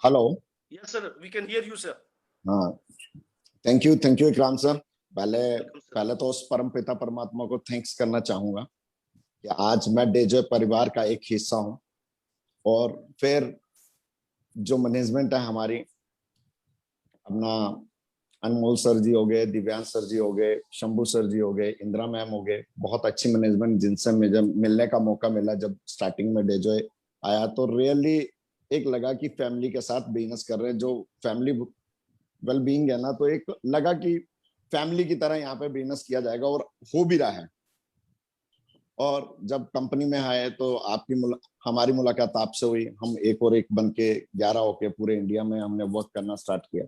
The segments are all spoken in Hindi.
Hello. Yes, sir. We can hear you, sir. हाँ, थैंक यू इकराम सर। पहले Welcome, sir. पहले तो उस परम पिता परमात्मा को थैंक्स करना चाहूंगा कि आज मैं डेजो परिवार का एक हिस्सा हूं, और फिर जो मैनेजमेंट है हमारी, अपना अनमोल सर जी हो गए, दिव्यांश सर जी हो गए, शंभू सर जी हो गए, इंदिरा मैम हो गए, बहुत अच्छी मैनेजमेंट जिनसे मुझे मिलने का मौका मिला। जब स्टार्टिंग में डेजो आया तो रियली एक लगा कि फैमिली के साथ बिजनेस कर रहे हैं, जो फैमिली वेल बीइंग है ना, तो एक लगा कि फैमिली की तरह यहाँ पे बिजनेस किया जाएगा, और हो भी रहा है। और जब कंपनी में आए तो हमारी मुलाकात आपसे हुई। हम एक और एक बन के 11 होके पूरे इंडिया में हमने वर्क करना स्टार्ट किया।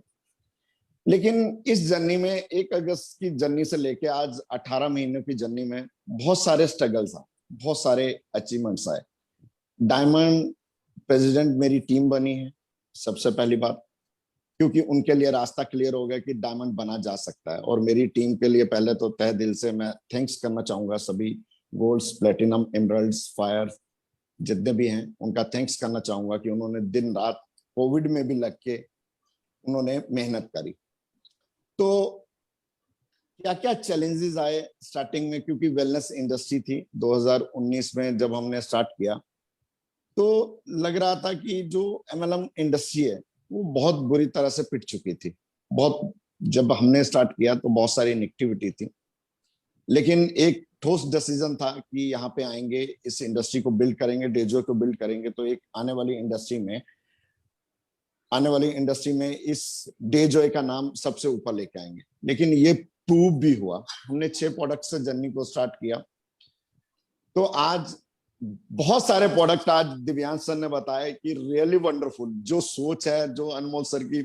लेकिन इस जर्नी में 1 अगस्त की जर्नी से लेके आज 18 महीनों की जर्नी में बहुत सारे स्ट्रगल्स आए, बहुत सारे अचीवमेंट्स आए। डायमंड प्रेसिडेंट मेरी टीम बनी है, सबसे पहली बात, क्योंकि उनके लिए रास्ता क्लियर हो गया कि डायमंड बना जा सकता है। और मेरी टीम के लिए पहले तो तहे दिल से मैं थैंक्स करना चाहूंगा। सभी गोल्ड्स, प्लेटिनम, एमरल्ड्स, फायर जितने भी हैं, उनका थैंक्स करना चाहूंगा कि उन्होंने दिन रात कोविड में भी लग के उन्होंने मेहनत करी। तो क्या क्या चैलेंजेस आए स्टार्टिंग में, क्योंकि वेलनेस इंडस्ट्री थी 2019 में जब हमने स्टार्ट किया, तो लग रहा था कि जो एमएलएम इंडस्ट्री है वो बहुत बुरी तरह से पिट चुकी थी। बहुत, जब हमने स्टार्ट किया तो बहुत सारी नेगेटिविटी थी, लेकिन एक ठोस डिसीजन था कि यहाँ पे आएंगे, इस इंडस्ट्री को बिल्ड करेंगे, डेजो को बिल्ड करेंगे, तो एक आने वाली इंडस्ट्री में इस डेजॉय का नाम सबसे ऊपर लेके आएंगे। लेकिन ये प्रूव भी हुआ। हमने 6 प्रोडक्ट से जर्नी को स्टार्ट किया, तो आज बहुत सारे प्रोडक्ट, आज दिव्यांश सर ने बताया कि रियली वंडरफुल जो सोच है, जो अनमोल सर की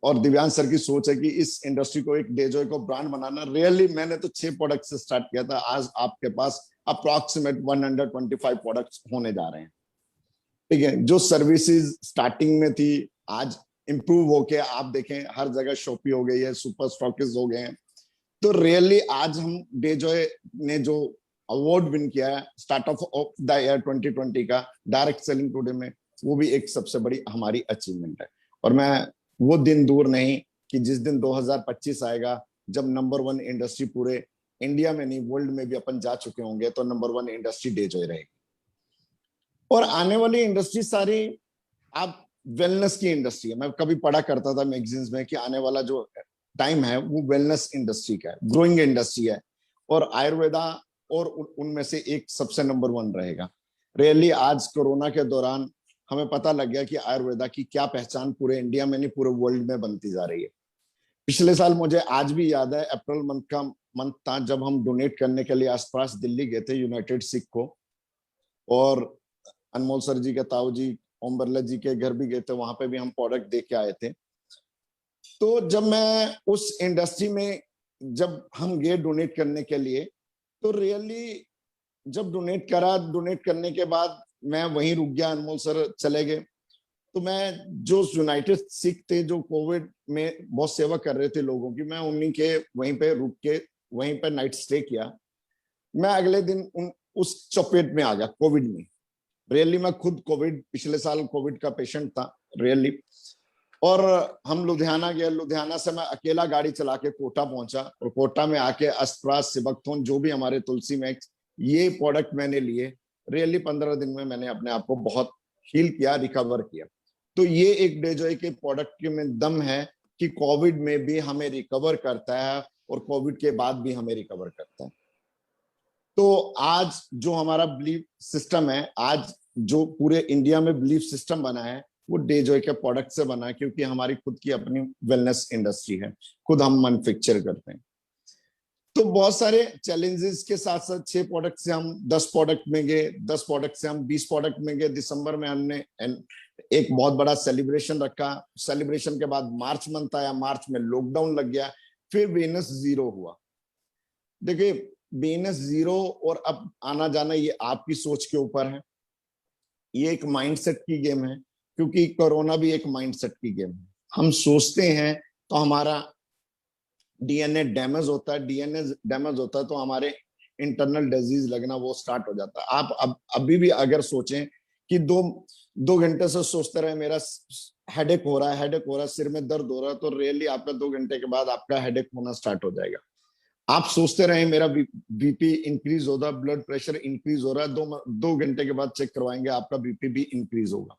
और दिव्यांश सर की सोच है कि इस इंडस्ट्री को, एक डेजॉय को ब्रांड बनाना। रियली मैंने तो 6 प्रोडक्ट से स्टार्ट किया था, आज आपके पास अप्रोक्सीमेट 125 प्रोडक्ट्स होने जा रहे हैं। ठीक है, जो सर्विसेज स्टार्टिंग में थी आज इंप्रूव होके आप देखें हर जगह शॉपी हो गई है, सुपर स्टॉकिस्ट हो गए हैं। तो रियली आज हम डेजॉय ने जो अवार्ड विन किया है स्टार्टअप ऑफ द ईयर 2020 का डायरेक्ट सेलिंग टुडे में, वो भी एक सबसे बड़ी हमारी अचीवमेंट है। और मैं, वो दिन दूर नहीं कि जिस दिन 2025 आएगा जब नंबर 1 इंडस्ट्री पूरे इंडिया में नहीं वर्ल्ड में भी अपन जा चुके होंगे, तो नंबर 1 इंडस्ट्री डेजॉय रहेगी। और आने वाली इंडस्ट्री सारी आप वेलनेस की इंडस्ट्री है। मैं कभी पढ़ा करता था मैगजीन्स में कि आने वाला जो टाइम है वो वेलनेस इंडस्ट्री का है, ग्रोइंग इंडस्ट्री है, और आयुर्वेदा और उनमें से एक सबसे नंबर 1 रहेगा। रियली आज कोरोना के दौरान हमें पता लग गया कि आयुर्वेदा की क्या पहचान पूरे इंडिया में नहीं पूरे वर्ल्ड में बनती जा रही है। पिछले साल मुझे आज भी याद है, अप्रैल मंथ था जब हम डोनेट करने के लिए आसपास दिल्ली गए थे यूनाइटेड सिख को, और अनमोल सर जी के ताऊ जी ओम बिरला जी के घर भी गए थे, वहां पे भी हम प्रोडक्ट दे के आए थे। तो जब मैं उस इंडस्ट्री में, जब हम गए डोनेट करने के लिए, तो रियली जब डोनेट करने के बाद मैं वहीं रुक गया, अनमोल सर चले गए। तो मैं, जो यूनाइटेड सिख थे जो कोविड में बहुत सेवा कर रहे थे लोगों की, मैं उन्हीं के वहीं पे रुक के वहीं पे नाइट स्टे किया। मैं अगले दिन उस चपेट में आ गया कोविड में। रियली मैं खुद पिछले साल कोविड का पेशेंट था रियली। और हम लुधियाना गए, लुधियाना से मैं अकेला गाड़ी चला के कोटा पहुंचा, और कोटा में आके अस्त्रास, सिबकथोन, जो भी हमारे तुलसी मैक्स, ये प्रोडक्ट मैंने लिए। रियली 15 दिन में मैंने अपने आप को बहुत हील किया, रिकवर किया। तो ये एक डेजॉय के प्रोडक्ट के में दम है कि कोविड में भी हमें रिकवर करता है और कोविड के बाद भी हमें रिकवर करता है। तो आज जो हमारा बिलीफ सिस्टम है, आज जो पूरे इंडिया में बिलीफ सिस्टम बना है, वो डेजॉय के प्रोडक्ट से बना है, क्योंकि हमारी खुद की अपनी वेलनेस इंडस्ट्री है, खुद हम मैन्युफैक्चर करते हैं। तो बहुत सारे चैलेंजेस के साथ साथ 6 प्रोडक्ट से हम 10 प्रोडक्ट में गए, 10 प्रोडक्ट से हम 20 प्रोडक्ट में गए। दिसंबर में हमने एक बहुत बड़ा सेलिब्रेशन रखा। सेलिब्रेशन के बाद मार्च मंथ आया, मार्च में लॉकडाउन लग गया, फिर बिजनेस जीरो हुआ। देखिए, बिजनेस जीरो और अब आना जाना, ये आपकी सोच के ऊपर है। ये एक माइंडसेट की गेम है, क्योंकि कोरोना भी एक माइंडसेट की गेम है। हम सोचते हैं तो हमारा डीएनए डैमेज होता है, डीएनए डैमेज होता है तो हमारे इंटरनल डिजीज लगना वो स्टार्ट हो जाता है। आप अभी भी अगर सोचें कि दो घंटे से सोचते रहे मेरा हेडेक हो रहा है, हेडेक हो रहा है, सिर में दर्द हो रहा है, तो रियली आपका 2 घंटे के बाद आपका हेडेक होना स्टार्ट हो जाएगा। आप सोचते रहे मेरा बीपी इंक्रीज हो रहा है, ब्लड प्रेशर इंक्रीज हो रहा है, 2 घंटे के बाद चेक करवाएंगे आपका बीपी भी इंक्रीज होगा।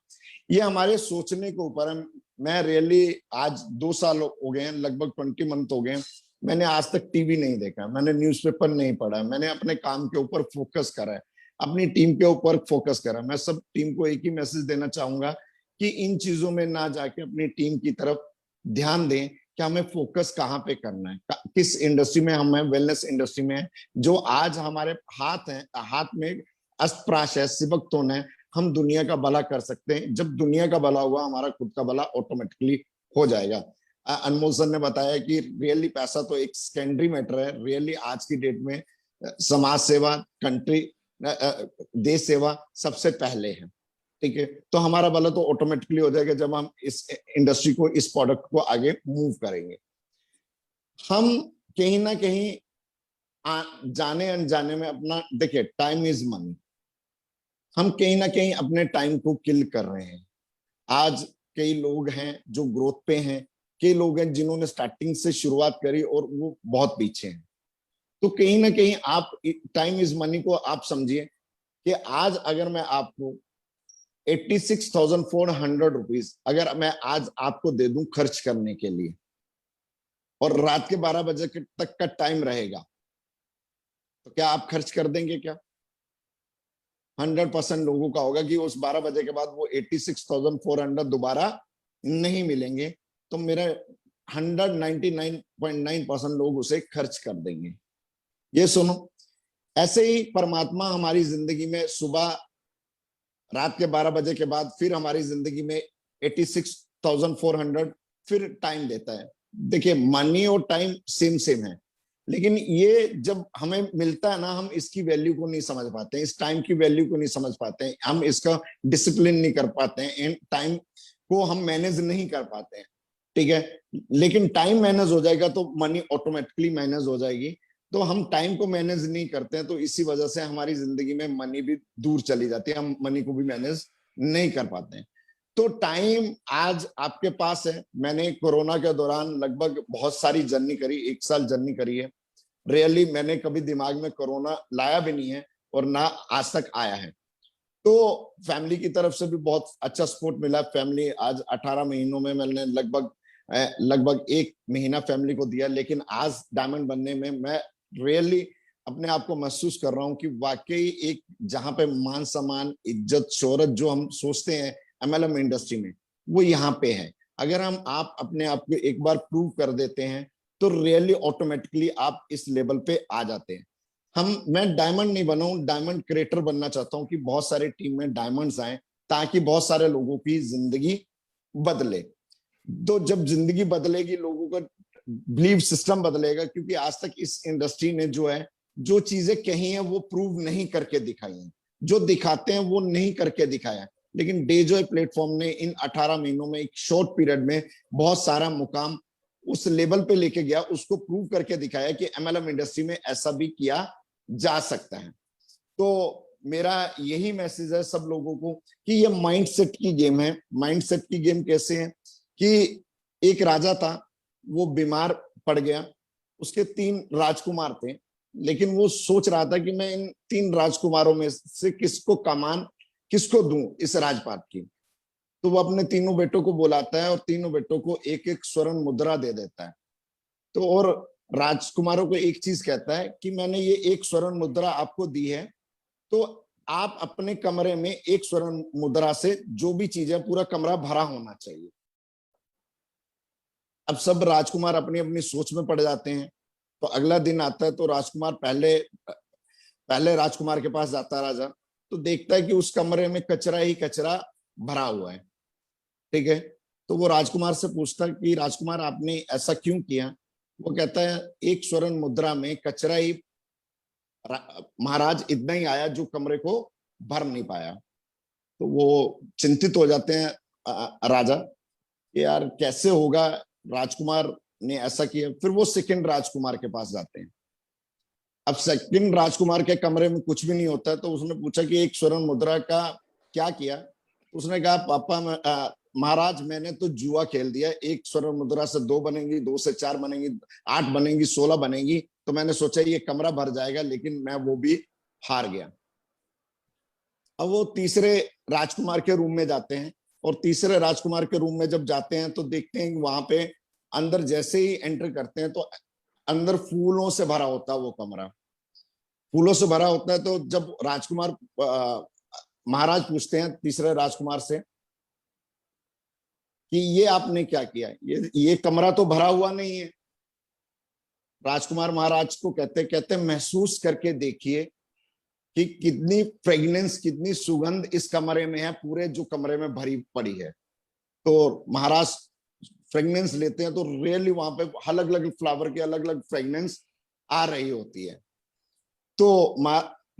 ये हमारे सोचने के ऊपर है। मैं रियली आज 2 साल हो गए हैं, लगभग 20 मंथ हो गए हैं, मैंने आज तक टीवी नहीं देखा, मैंने न्यूज़पेपर नहीं पढ़ा, मैंने अपने काम के ऊपर फोकस करा है, अपनी टीम के ऊपर फोकस करा। मैं सब टीम को एक ही मैसेज देना चाहूंगा कि इन चीजों में ना जाके अपनी टीम की तरफ ध्यान दें कि हमें फोकस कहाँ पे करना है, किस इंडस्ट्री में हम हैं, वेलनेस इंडस्ट्री में है, जो आज हमारे हाथ में अस्त्राश है, सिबकतोन है, हम दुनिया का भला कर सकते हैं। जब दुनिया का भला हुआ, हमारा खुद का भला ऑटोमेटिकली हो जाएगा। अनमोल सर ने बताया कि रियली पैसा तो एक सेकेंडरी मैटर है, रियली आज की डेट में समाज सेवा, कंट्री, देश सेवा सबसे पहले है। ठीक है, तो हमारा भला तो ऑटोमेटिकली हो जाएगा जब हम इस इंडस्ट्री को, इस प्रोडक्ट को आगे मूव करेंगे। हम कहीं ना कहीं जाने अनजाने में अपना, देखिए टाइम इज मनी, हम कहीं ना कहीं अपने टाइम को किल कर रहे हैं। आज कई लोग हैं जो ग्रोथ पे हैं, कई लोग हैं जिन्होंने स्टार्टिंग से शुरुआत करी और वो बहुत पीछे हैं। तो कहीं ना कहीं आप टाइम इज मनी को आप समझिए कि आज अगर मैं आपको 86,400 रुपीज अगर मैं आज आपको दे दूं खर्च करने के लिए, और रात के 12 बजे तक का टाइम रहेगा, तो क्या आप खर्च कर देंगे? क्या 100% लोगों का होगा कि उस 12 बजे के बाद वो 86,400 दोबारा नहीं मिलेंगे, तो मेरे 199.9% लोग उसे खर्च कर देंगे। ये सुनो, ऐसे ही परमात्मा हमारी जिंदगी में सुबह रात के 12 बजे के बाद फिर हमारी जिंदगी में 86,400 फिर टाइम देता है। देखिए मनी और टाइम सेम सेम है, लेकिन ये जब हमें मिलता है ना, हम इसकी वैल्यू को नहीं समझ पाते हैं, इस टाइम की वैल्यू को नहीं समझ पाते हैं, हम इसका डिसिप्लिन नहीं कर पाते हैं, एंड टाइम को हम मैनेज नहीं कर पाते हैं। ठीक है, लेकिन टाइम मैनेज हो जाएगा तो मनी ऑटोमेटिकली मैनेज हो जाएगी। तो हम टाइम को मैनेज नहीं करते हैं, तो इसी वजह से हमारी जिंदगी में मनी भी दूर चली जाती है, हम मनी को भी मैनेज नहीं कर पाते हैं। तो टाइम आज आपके पास है। मैंने कोरोना के दौरान लगभग बहुत सारी जर्नी करी, 1 साल जर्नी करी है। रियली मैंने कभी दिमाग में कोरोना लाया भी नहीं है और ना आज तक आया है। तो फैमिली की तरफ से भी बहुत अच्छा सपोर्ट मिला। फैमिली आज 18 महीनों में मैंने लगभग 1 महीना फैमिली को दिया, लेकिन आज डायमंड बनने में मैं रियली अपने आप को महसूस कर रहा हूं कि वाकई एक जहां पे मान सम्मान, इज्जत, शोहरत जो हम सोचते हैं एमएलएम इंडस्ट्री में, वो यहाँ पे है। अगर आप अपने आप को एक बार प्रूव कर देते हैं तो रियली ऑटोमेटिकली आप इस लेवल पे आ जाते हैं। मैं डायमंड नहीं बना हूं, डायमंड क्रिएटर बनना चाहता हूं कि बहुत सारे टीम में डायमंड्स आए ताकि बहुत सारे लोगों की जिंदगी बदले। तो जब जिंदगी बदलेगी, लोगों का बिलीव सिस्टम बदलेगा, क्योंकि आज तक इस इंडस्ट्री ने जो है, जो चीजें कही हैं वो प्रूव नहीं करके दिखाई हैं, जो दिखाते हैं वो नहीं करके दिखाया। लेकिन डेजॉय प्लेटफॉर्म ने इन 18 महीनों में, एक शॉर्ट पीरियड में बहुत सारा मुकाम उस लेवल पे लेके गया, उसको प्रूव करके दिखाया कि एमएलएम इंडस्ट्री में ऐसा भी किया जा सकता है। तो मेरा यही मैसेज है सब लोगों को कि ये माइंडसेट की गेम है। माइंडसेट की गेम कैसे है कि एक राजा था, वो बीमार पड़ गया, उसके 3 राजकुमार थे, लेकिन वो सोच रहा था कि मैं इन 3 राजकुमारों में से किसको दूं इस राजपाट की। तो वो अपने तीनों बेटों को बुलाता है और तीनों बेटों को एक एक स्वर्ण मुद्रा दे देता है। तो और राजकुमारों को एक चीज कहता है कि मैंने ये एक स्वर्ण मुद्रा आपको दी है, तो आप अपने कमरे में एक स्वर्ण मुद्रा से जो भी चीज है पूरा कमरा भरा होना चाहिए। अब सब राजकुमार अपनी अपनी सोच में पड़ जाते हैं। तो अगला दिन आता है, तो राजकुमार पहले राजकुमार के पास जाता है राजा, तो देखता है कि उस कमरे में कचरा ही कचरा भरा हुआ है। ठीक है, तो वो राजकुमार से पूछता है कि राजकुमार आपने ऐसा क्यों किया? वो कहता है एक स्वर्ण मुद्रा में कचरा ही, महाराज इतना ही आया जो कमरे को भर नहीं पाया। तो वो चिंतित हो जाते हैं राजा कि यार कैसे होगा, राजकुमार ने ऐसा किया। फिर वो सेकंड राजकुमार के पास जाते हैं। अब सेकंड राजकुमार के कमरे में कुछ भी नहीं होता है, तो उसने पूछा कि एक स्वर्ण मुद्रा का क्या किया? उसने कहा पापा महाराज मैंने तो जुआ खेल दिया, एक स्वर्ण मुद्रा से 2 बनेंगी, 2 से 4 बनेंगी, 8 बनेंगी, 16 बनेंगी, तो मैंने सोचा ये कमरा भर जाएगा, लेकिन मैं वो भी हार गया। अब वो तीसरे राजकुमार के रूम में जाते हैं, और तीसरे राजकुमार के रूम में जब जाते हैं तो देखते हैं कि वहां पे अंदर जैसे ही एंटर करते हैं तो अंदर फूलों से भरा होता है वो कमरा, फूलों से भरा होता है। तो जब राजकुमार महाराज पूछते हैं तीसरे राजकुमार से कि ये आपने क्या किया, ये कमरा तो भरा हुआ नहीं है। राजकुमार महाराज को कहते महसूस करके देखिए कि कितनी फ्रेग्रेंस, कितनी सुगंध इस कमरे में है, पूरे जो कमरे में भरी पड़ी है। तो महाराज फ्रेग्रेंस लेते हैं तो रियली वहां पे अलग अलग फ्लावर की अलग अलग फ्रेग्रेंस आ रही होती है। तो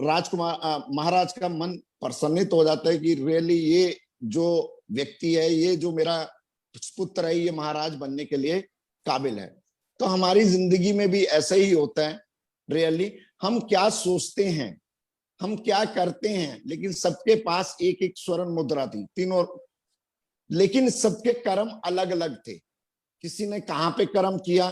राजकुमार महाराज का मन प्रसन्नित हो जाता है कि रियली ये जो व्यक्ति है, ये जो मेरा पुत्र है, ये महाराज बनने के लिए काबिल है। तो हमारी जिंदगी में भी ऐसा ही होता है। रियली हम क्या सोचते हैं, हम क्या करते हैं, लेकिन सबके पास एक एक स्वर्ण मुद्रा थी तीनों, लेकिन सबके कर्म अलग अलग थे। किसी ने कहां पे कर्म किया,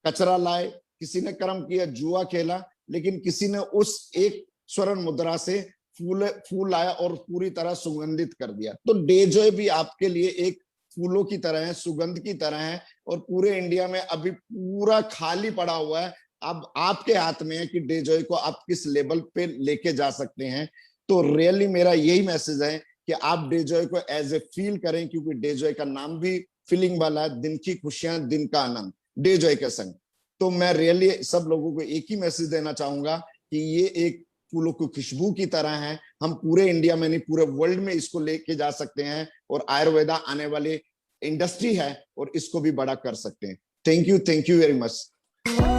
कचरा लाए, किसी ने कर्म किया जुआ खेला, लेकिन किसी ने उस एक स्वर्ण मुद्रा से फूल लाया और पूरी तरह सुगंधित कर दिया। तो डेजॉय भी आपके लिए एक फूलों की तरह है, सुगंध की तरह है, और पूरे इंडिया में अभी पूरा खाली पड़ा हुआ है। अब आपके हाथ में है कि डेजॉय को आप किस लेवल पे लेके जा सकते हैं। तो रियली मेरा यही मैसेज है कि आप डेजॉय को एज ए फील करें, क्योंकि डेजॉय का नाम भी फीलिंग वाला है, दिन की खुशियां, दिन का आनंद, डेजॉय के संग। तो मैं रियली सब लोगों को एक ही मैसेज देना चाहूंगा कि ये एक फूलों की खुशबू की तरह है। हम पूरे इंडिया में नहीं, पूरे वर्ल्ड में इसको लेके जा सकते हैं, और आयुर्वेदा आने वाली इंडस्ट्री है और इसको भी बड़ा कर सकते हैं। Thank you very much.